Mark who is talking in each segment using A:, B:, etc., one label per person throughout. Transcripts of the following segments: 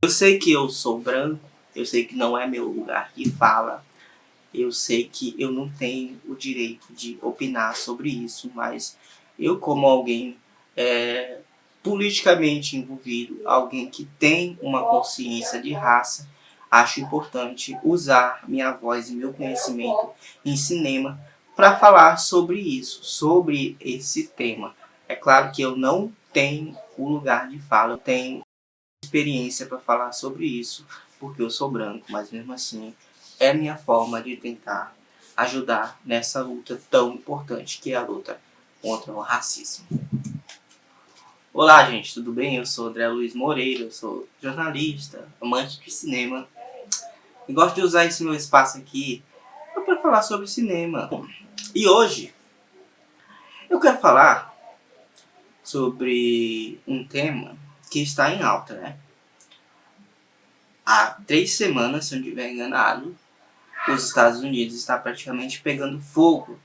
A: Eu sei que eu sou branco, eu sei que não é meu lugar de fala, eu sei que eu não tenho o direito de opinar sobre isso, mas eu, como alguém politicamente envolvido, alguém que tem uma consciência de raça, acho importante usar minha voz e meu conhecimento em cinema para falar sobre isso, sobre esse tema. É claro que eu não tenho o lugar de fala, eu tenho experiência para falar sobre isso, porque eu sou branco, mas mesmo assim é minha forma de tentar ajudar nessa luta tão importante que é a luta contra o racismo. Olá, gente, tudo bem? Eu sou André Luiz Moreira, eu sou jornalista, amante de cinema e gosto de usar esse meu espaço aqui para falar sobre cinema. E hoje eu quero falar sobre um tema que está em alta, né? Há 3 semanas, se eu não estiver enganado, os Estados Unidos está praticamente pegando fogo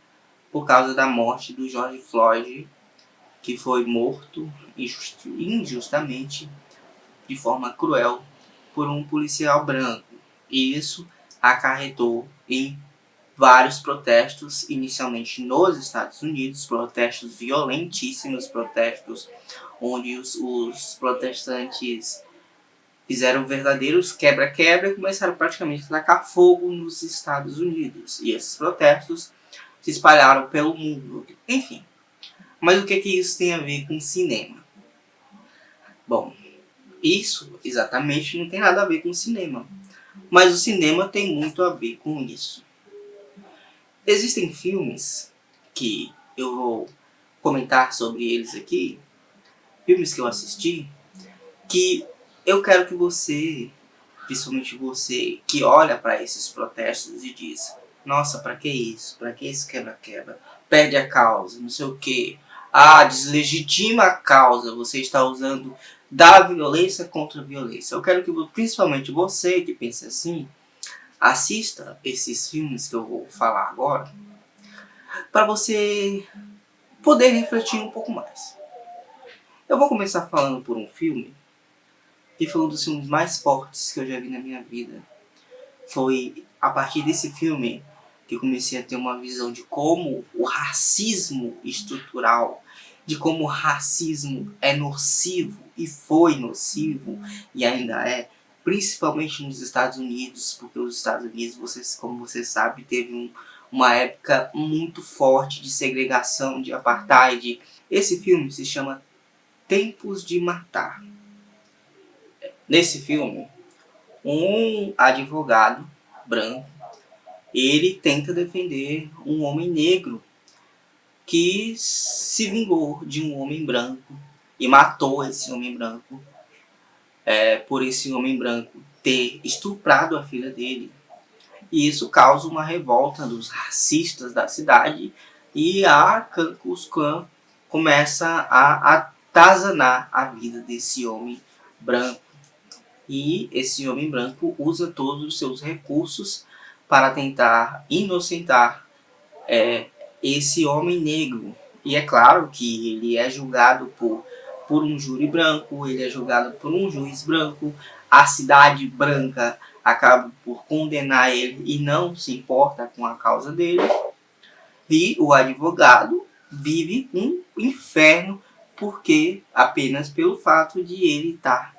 A: por causa da morte do George Floyd, que foi morto injustamente, de forma cruel, por um policial branco. E isso acarretou em vários protestos, inicialmente nos Estados Unidos, protestos violentíssimos, protestos onde os protestantes fizeram verdadeiros quebra-quebra e começaram praticamente a tacar fogo nos Estados Unidos. E esses protestos se espalharam pelo mundo. Enfim, mas o que isso tem a ver com cinema? Bom, isso exatamente não tem nada a ver com cinema. Mas o cinema tem muito a ver com isso. Existem filmes que eu vou comentar sobre eles aqui, filmes que eu assisti, que eu quero que você, principalmente você, que olha para esses protestos e diz: nossa, para que isso? Para que esse quebra-quebra? Perde a causa, não sei o que. Ah, deslegitima a causa, você está usando da violência contra a violência. Eu quero que, principalmente você que pensa assim, assista esses filmes que eu vou falar agora, para você poder refletir um pouco mais. Eu vou começar falando por um filme que foi um dos filmes mais fortes que eu já vi na minha vida. Foi a partir desse filme que eu comecei a ter uma visão de como o racismo estrutural, de como o racismo é nocivo e foi nocivo e ainda é, principalmente nos Estados Unidos, porque os Estados Unidos, como você sabe, teve uma época muito forte de segregação, de apartheid. Esse filme se chama Tempos de Matar. Nesse filme, um advogado branco, ele tenta defender um homem negro que se vingou de um homem branco e matou esse homem branco, por esse homem branco ter estuprado a filha dele. E isso causa uma revolta dos racistas da cidade e a Ku Klux Klan começa a atazanar a vida desse homem branco. E esse homem branco usa todos os seus recursos para tentar inocentar esse homem negro. E é claro que ele é julgado por um júri branco, ele é julgado por um juiz branco, a cidade branca acaba por condenar ele e não se importa com a causa dele. E o advogado vive um inferno porque apenas pelo fato de ele estar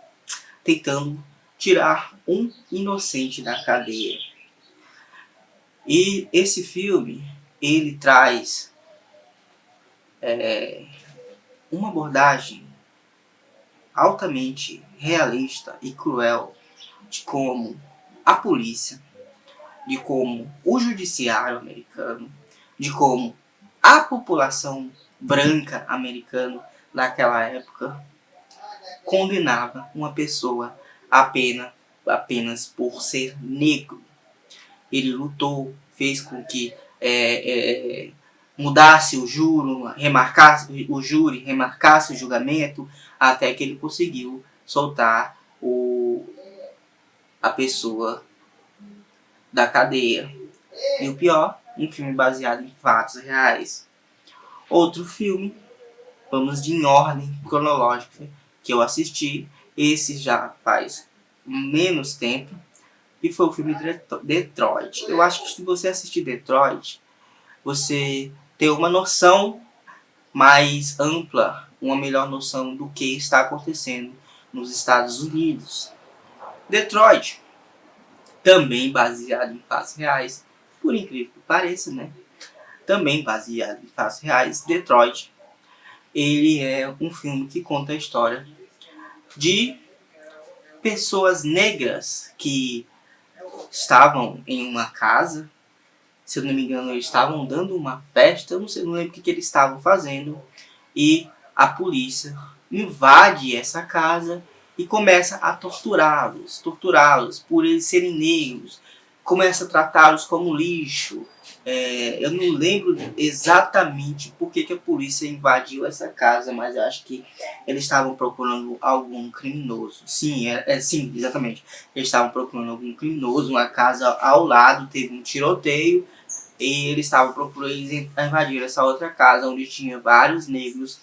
A: tentando tirar um inocente da cadeia. E esse filme, ele traz uma abordagem altamente realista e cruel de como a polícia, de como o judiciário americano, de como a população branca americana naquela época condenava uma pessoa apenas por ser negro. Ele lutou, fez com que mudasse o júri, remarcasse o julgamento, até que ele conseguiu soltar a pessoa da cadeia. E o pior, um filme baseado em fatos reais. Outro filme, vamos em ordem cronológica, que eu assisti, esse já faz menos tempo, e foi o filme Detroit. Eu acho que se você assistir Detroit, você tem uma noção mais ampla, uma melhor noção do que está acontecendo nos Estados Unidos. Detroit, também baseado em fatos reais, por incrível que pareça, né? Também baseado em fatos reais, Detroit, ele é um filme que conta a história de pessoas negras que estavam em uma casa. Se eu não me engano, eles estavam dando uma festa, eu não lembro o que eles estavam fazendo, e a polícia invade essa casa e começa a torturá-los por eles serem negros, começa a tratá-los como lixo. Eu não lembro exatamente por que a polícia invadiu essa casa, mas eu acho que eles estavam procurando algum criminoso. Sim, sim, exatamente. Eles estavam procurando algum criminoso, uma casa ao lado teve um tiroteio, e eles estavam procurando, eles invadir essa outra casa onde tinha vários negros,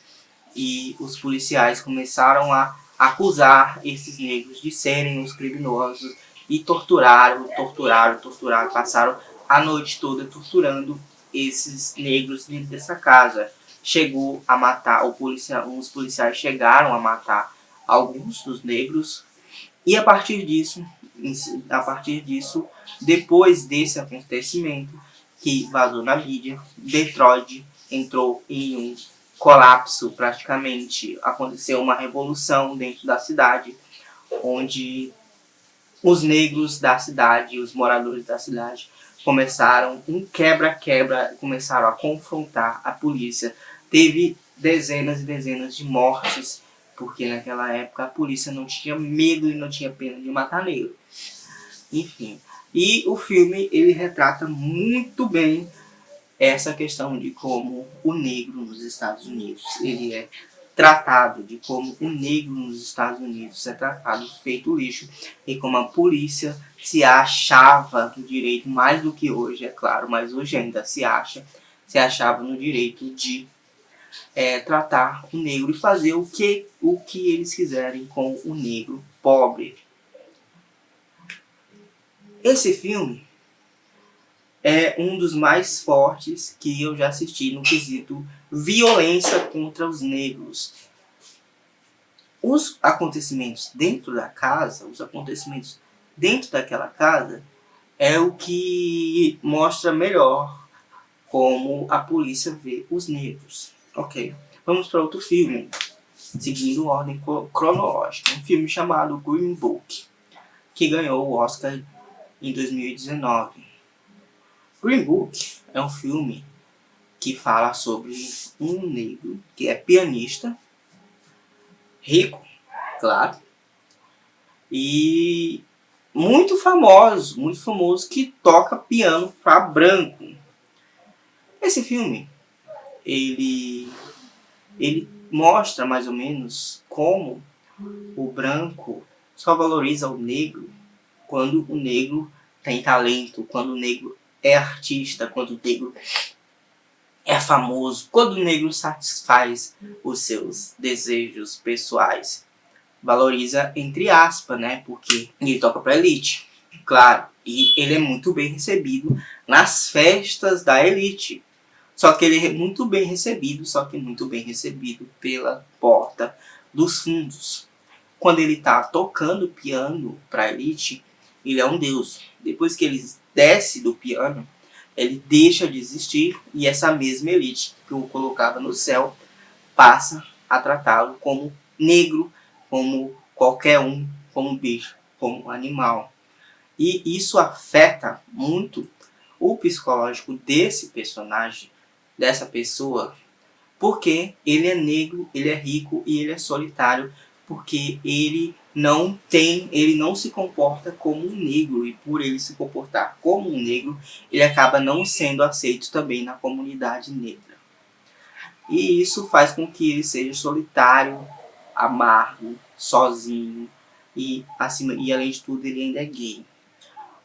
A: e os policiais começaram a acusar esses negros de serem os criminosos e torturaram, passaram a noite toda torturando esses negros dentro dessa casa. Chegou a matar, os policiais chegaram a matar alguns dos negros, e a partir disso, depois desse acontecimento que vazou na mídia, Detroit entrou em um colapso praticamente. Aconteceu uma revolução dentro da cidade, onde os negros da cidade, os moradores da cidade, começaram um quebra-quebra, começaram a confrontar a polícia. Teve dezenas e dezenas de mortes, porque naquela época a polícia não tinha medo e não tinha pena de matar negro. Enfim, e o filme ele retrata muito bem essa questão de como o negro nos Estados Unidos ele é tratado, de como o negro nos Estados Unidos é tratado feito lixo, e como a polícia se achava no direito, mais do que hoje, é claro, mas hoje ainda se achava no direito de tratar o negro e fazer o que eles quiserem com o negro pobre. Esse filme é um dos mais fortes que eu já assisti no quesito violência contra os negros. Os acontecimentos dentro da casa, daquela casa, é o que mostra melhor como a polícia vê os negros. Ok, vamos para outro filme, seguindo ordem cronológica. Um filme chamado Green Book, que ganhou o Oscar em 2019. Green Book é um filme que fala sobre um negro que é pianista, rico, claro, e muito famoso, que toca piano para branco. Esse filme, ele mostra mais ou menos como o branco só valoriza o negro quando o negro tem talento, quando o negro é artista, quando o negro é famoso, quando o negro satisfaz os seus desejos pessoais. Valoriza entre aspas, né? Porque ele toca pra elite, claro. E ele é muito bem recebido nas festas da elite. Só que ele é muito bem recebido, pela porta dos fundos. Quando ele tá tocando piano pra elite, ele é um deus. Depois que ele desce do piano, ele deixa de existir, e essa mesma elite que o colocava no céu passa a tratá-lo como negro, como qualquer um, como bicho, como animal. E isso afeta muito o psicológico desse personagem, dessa pessoa, porque ele é negro, ele é rico e ele é solitário, porque ele não se comporta como um negro, e por ele se comportar como um negro, ele acaba não sendo aceito também na comunidade negra. E isso faz com que ele seja solitário, amargo, sozinho, e além de tudo ele ainda é gay.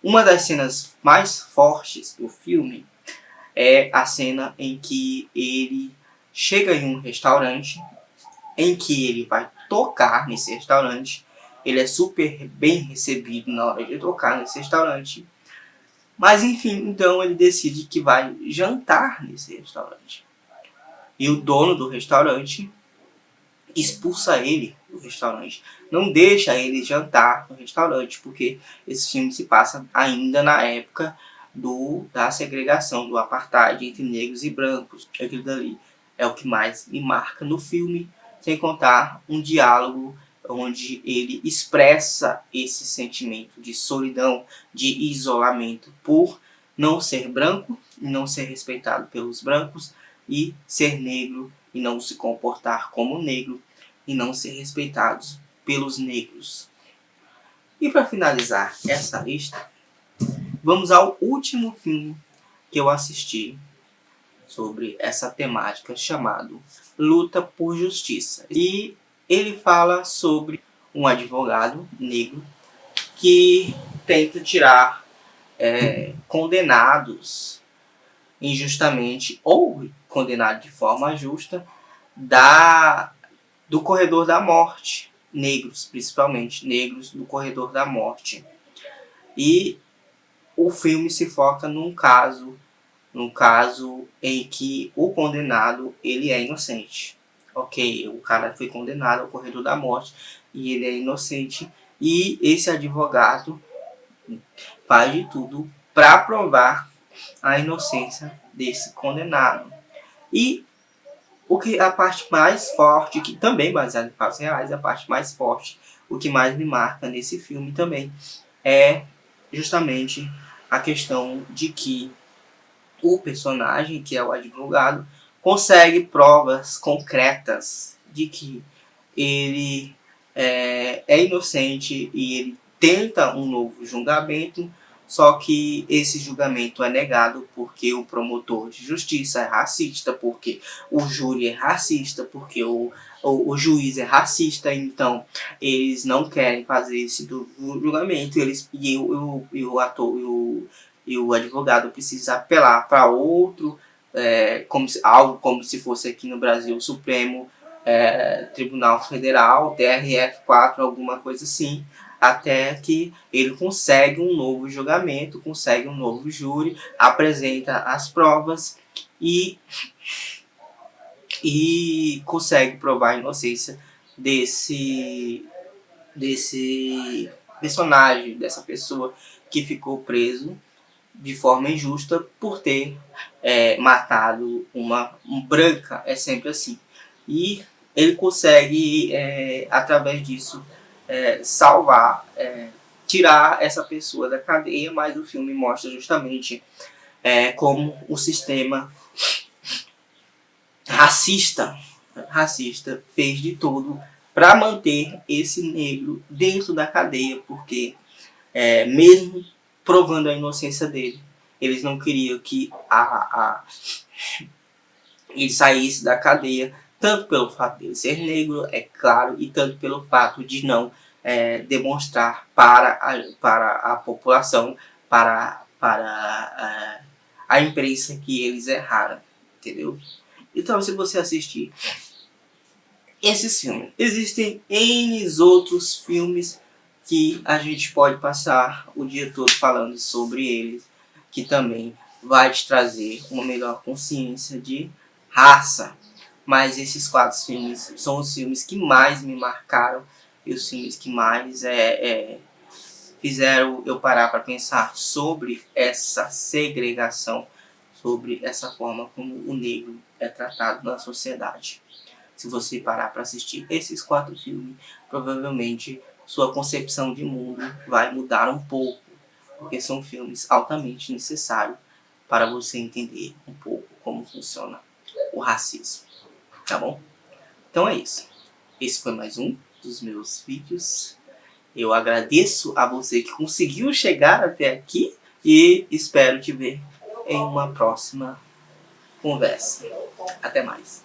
A: Uma das cenas mais fortes do filme é a cena em que ele chega em um restaurante, em que ele vai tocar nesse restaurante, ele é super bem recebido na hora de tocar nesse restaurante. Mas enfim, então ele decide que vai jantar nesse restaurante. E o dono do restaurante expulsa ele do restaurante. Não deixa ele jantar no restaurante, porque esse filme se passa ainda na época da segregação, do apartheid entre negros e brancos. Aquilo dali é o que mais me marca no filme, sem contar um diálogo onde ele expressa esse sentimento de solidão, de isolamento por não ser branco e não ser respeitado pelos brancos, e ser negro e não se comportar como negro e não ser respeitados pelos negros. E para finalizar essa lista, vamos ao último filme que eu assisti sobre essa temática, chamado Luta por Justiça. E ele fala sobre um advogado negro que tenta tirar condenados injustamente ou condenados de forma justa do corredor da morte, negros, principalmente negros do corredor da morte. E o filme se foca num caso em que o condenado ele é inocente. Ok, o cara foi condenado ao corredor da morte e ele é inocente, e esse advogado faz de tudo para provar a inocência desse condenado. E a parte mais forte, que também é baseada em fatos reais, a parte mais forte, o que mais me marca nesse filme também, é justamente a questão de que o personagem, que é o advogado, consegue provas concretas de que ele é inocente, e ele tenta um novo julgamento, só que esse julgamento é negado porque o promotor de justiça é racista, porque o júri é racista, porque o juiz é racista. Então eles não querem fazer esse julgamento, e o advogado precisa apelar para outro, algo como se fosse aqui no Brasil o Supremo Tribunal Federal, TRF4, alguma coisa assim, até que ele consegue um novo julgamento, consegue um novo júri, apresenta as provas e consegue provar a inocência desse personagem, dessa pessoa que ficou preso de forma injusta por ter matado uma branca. É sempre assim. E ele consegue, através disso, salvar, tirar essa pessoa da cadeia, mas o filme mostra justamente como o sistema racista fez de tudo para manter esse negro dentro da cadeia, porque mesmo provando a inocência dele, eles não queriam que ele saísse da cadeia, tanto pelo fato de ele ser negro, é claro, e tanto pelo fato de não demonstrar para a população, para a imprensa, que eles erraram, entendeu? Então, se você assistir esses filmes, existem N outros filmes que a gente pode passar o dia todo falando sobre eles, que também vai te trazer uma melhor consciência de raça. Mas esses 4 filmes são os filmes que mais me marcaram e os filmes que mais fizeram eu parar para pensar sobre essa segregação, sobre essa forma como o negro é tratado na sociedade. Se você parar para assistir esses 4 filmes, provavelmente sua concepção de mundo vai mudar um pouco, porque são filmes altamente necessários para você entender um pouco como funciona o racismo, tá bom? Então é isso. Esse foi mais um dos meus vídeos. Eu agradeço a você que conseguiu chegar até aqui e espero te ver em uma próxima conversa. Até mais.